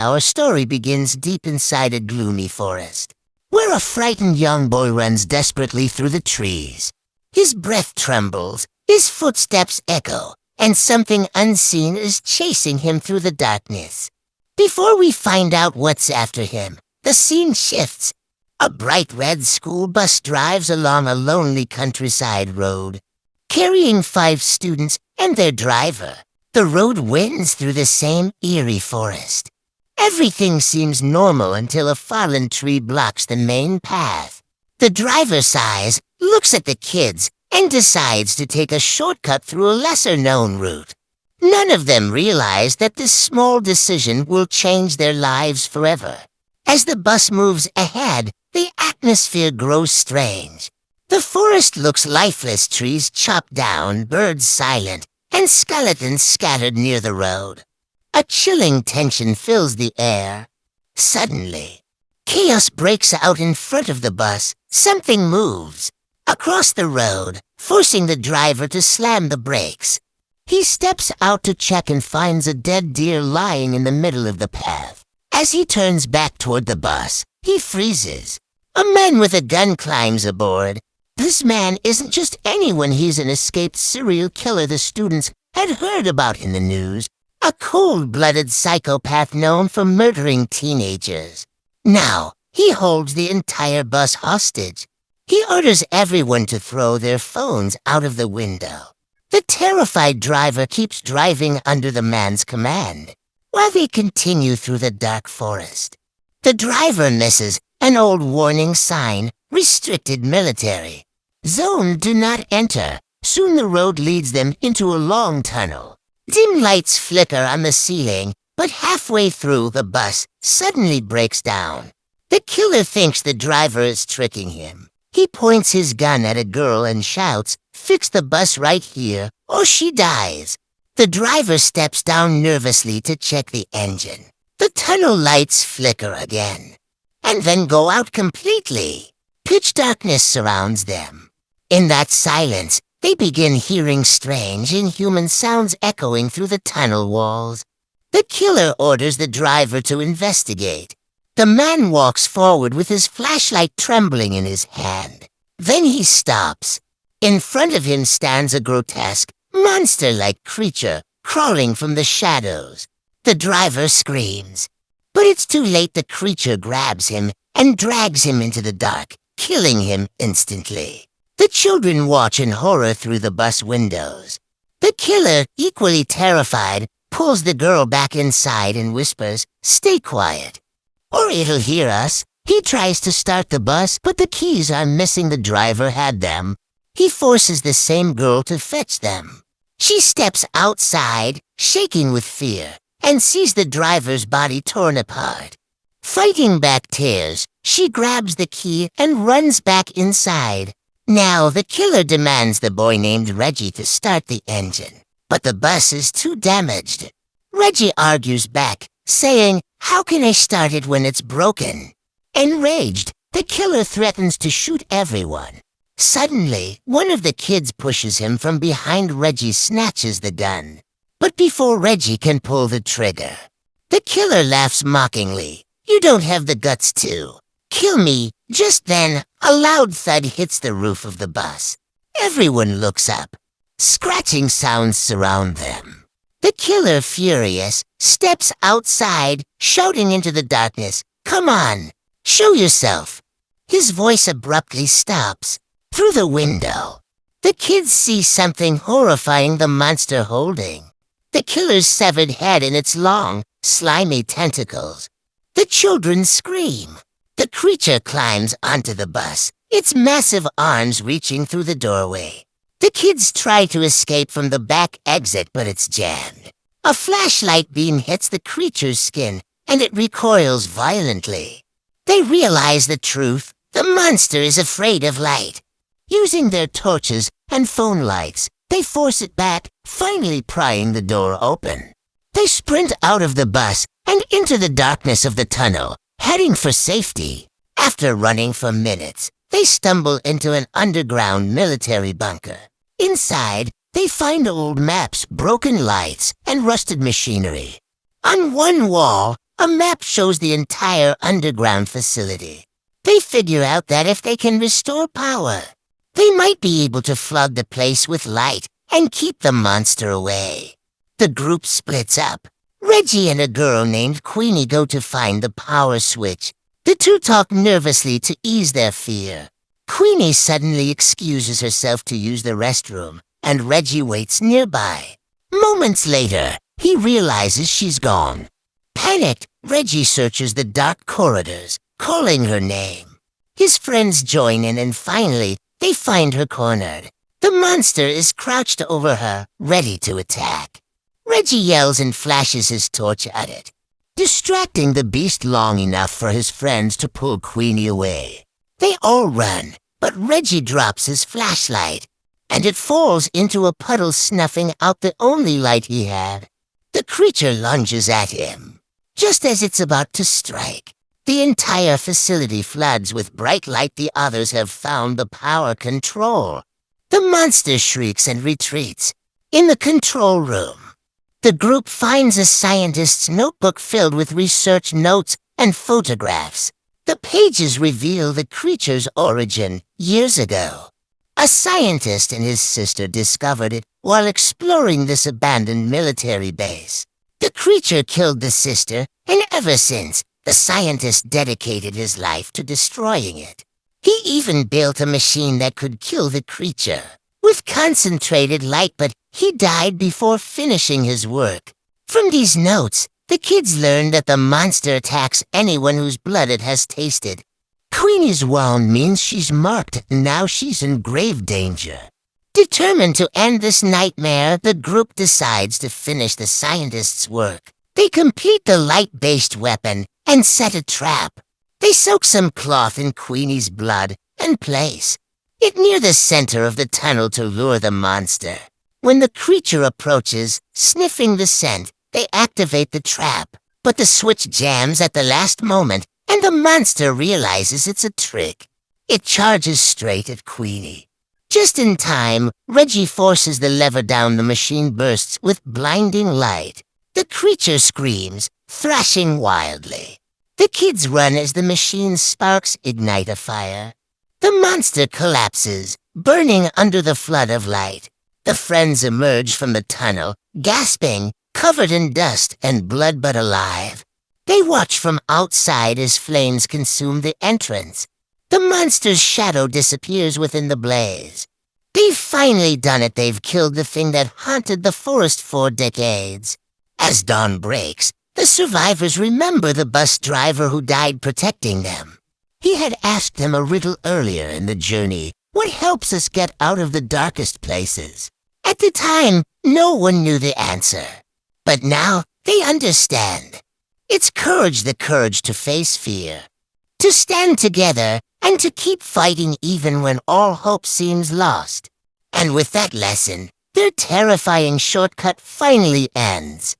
Our story begins deep inside a gloomy forest, where a frightened young boy runs desperately through the trees. His breath trembles, his footsteps echo, and something unseen is chasing him through the darkness. Before we find out what's after him, the scene shifts. A bright red school bus drives along a lonely countryside road, carrying 5 students and their driver. The road winds through the same eerie forest. Everything seems normal until a fallen tree blocks the main path. The driver sighs, looks at the kids, and decides to take a shortcut through a lesser-known route. None of them realize that this small decision will change their lives forever. As the bus moves ahead, the atmosphere grows strange. The forest looks lifeless, trees chopped down, birds silent, and skeletons scattered near the road. A chilling tension fills the air. Suddenly, chaos breaks out in front of the bus. Something moves across the road, forcing the driver to slam the brakes. He steps out to check and finds a dead deer lying in the middle of the path. As he turns back toward the bus, he freezes. A man with a gun climbs aboard. This man isn't just anyone, he's an escaped serial killer the students had heard about in the news. A cold-blooded psychopath known for murdering teenagers. Now, he holds the entire bus hostage. He orders everyone to throw their phones out of the window. The terrified driver keeps driving under the man's command, while they continue through the dark forest. The driver misses an old warning sign, restricted military. Zone, do not enter. Soon the road leads them into a long tunnel. Dim lights flicker on the ceiling, but halfway through the bus suddenly breaks down. The killer thinks the driver is tricking him. He points his gun at a girl and shouts, "Fix the bus right here, or she dies." The driver steps down nervously to check the engine. The tunnel lights flicker again, and then go out completely. Pitch darkness surrounds them. In that silence, they begin hearing strange, inhuman sounds echoing through the tunnel walls. The killer orders the driver to investigate. The man walks forward with his flashlight trembling in his hand. Then he stops. In front of him stands a grotesque, monster-like creature crawling from the shadows. The driver screams. But it's too late. The creature grabs him and drags him into the dark, killing him instantly. The children watch in horror through the bus windows. The killer, equally terrified, pulls the girl back inside and whispers, "Stay quiet, or it'll hear us." He tries to start the bus, but the keys are missing. The driver had them. He forces the same girl to fetch them. She steps outside, shaking with fear, and sees the driver's body torn apart. Fighting back tears, she grabs the key and runs back inside. Now the killer demands the boy named Reggie to start the engine, but the bus is too damaged. Reggie argues back, saying, "How can I start it when it's broken?" Enraged, the killer threatens to shoot everyone. Suddenly, one of the kids pushes him from behind. Reggie snatches the gun. But before Reggie can pull the trigger, the killer laughs mockingly. "You don't have the guts to kill me." Just then, a loud thud hits the roof of the bus. Everyone looks up. Scratching sounds surround them. The killer, furious, steps outside, shouting into the darkness, "Come on, show yourself." His voice abruptly stops. Through the window, the kids see something horrifying, the monster holding the killer's severed head in its long, slimy tentacles. The children scream. The creature climbs onto the bus, its massive arms reaching through the doorway. The kids try to escape from the back exit, but it's jammed. A flashlight beam hits the creature's skin, and it recoils violently. They realize the truth. The monster is afraid of light. Using their torches and phone lights, they force it back, finally prying the door open. They sprint out of the bus and into the darkness of the tunnel, heading for safety. After running for minutes, they stumble into an underground military bunker. Inside, they find old maps, broken lights, and rusted machinery. On one wall, A map shows the entire underground facility. They figure out that if they can restore power, they might be able to flood the place with light and keep the monster away. The group splits up. Reggie and a girl named Queenie go to find the power switch. The two talk nervously to ease their fear. Queenie suddenly excuses herself to use the restroom, and Reggie waits nearby. Moments later, he realizes she's gone. Panicked, Reggie searches the dark corridors, calling her name. His friends join in and finally, they find her cornered. The monster is crouched over her, ready to attack. Reggie yells and flashes his torch at it, distracting the beast long enough for his friends to pull Queenie away. They all run, but Reggie drops his flashlight, and it falls into a puddle, snuffing out the only light he had. The creature lunges at him. Just as it's about to strike, the entire facility floods with bright light. The others have found the power control. The monster shrieks and retreats. In the control room, the group finds a scientist's notebook filled with research notes and photographs. The pages reveal the creature's origin years ago. A scientist and his sister discovered it while exploring this abandoned military base. The creature killed the sister, and ever since, the scientist dedicated his life to destroying it. He even built a machine that could kill the creature with concentrated light, but he died before finishing his work. From these notes, the kids learn that the monster attacks anyone whose blood it has tasted. Queenie's wound means she's marked, and now she's in grave danger. Determined to end this nightmare, the group decides to finish the scientist's work. They complete the light-based weapon and set a trap. They soak some cloth in Queenie's blood and place it near the center of the tunnel to lure the monster. When the creature approaches, sniffing the scent, they activate the trap. But the switch jams at the last moment, and the monster realizes it's a trick. It charges straight at Queenie. Just in time, Reggie forces the lever down. The machine bursts with blinding light. The creature screams, thrashing wildly. The kids run as the machine's sparks ignite a fire. The monster collapses, burning under the flood of light. The friends emerge from the tunnel, gasping, covered in dust and blood but alive. They watch from outside as flames consume the entrance. The monster's shadow disappears within the blaze. They've finally done it. They've killed the thing that haunted the forest for decades. As dawn breaks, the survivors remember the bus driver who died protecting them. He had asked them a riddle earlier in the journey. What helps us get out of the darkest places? At the time, no one knew the answer. But now, they understand. It's courage, the courage to face fear, to stand together, and to keep fighting even when all hope seems lost. And with that lesson, their terrifying shortcut finally ends.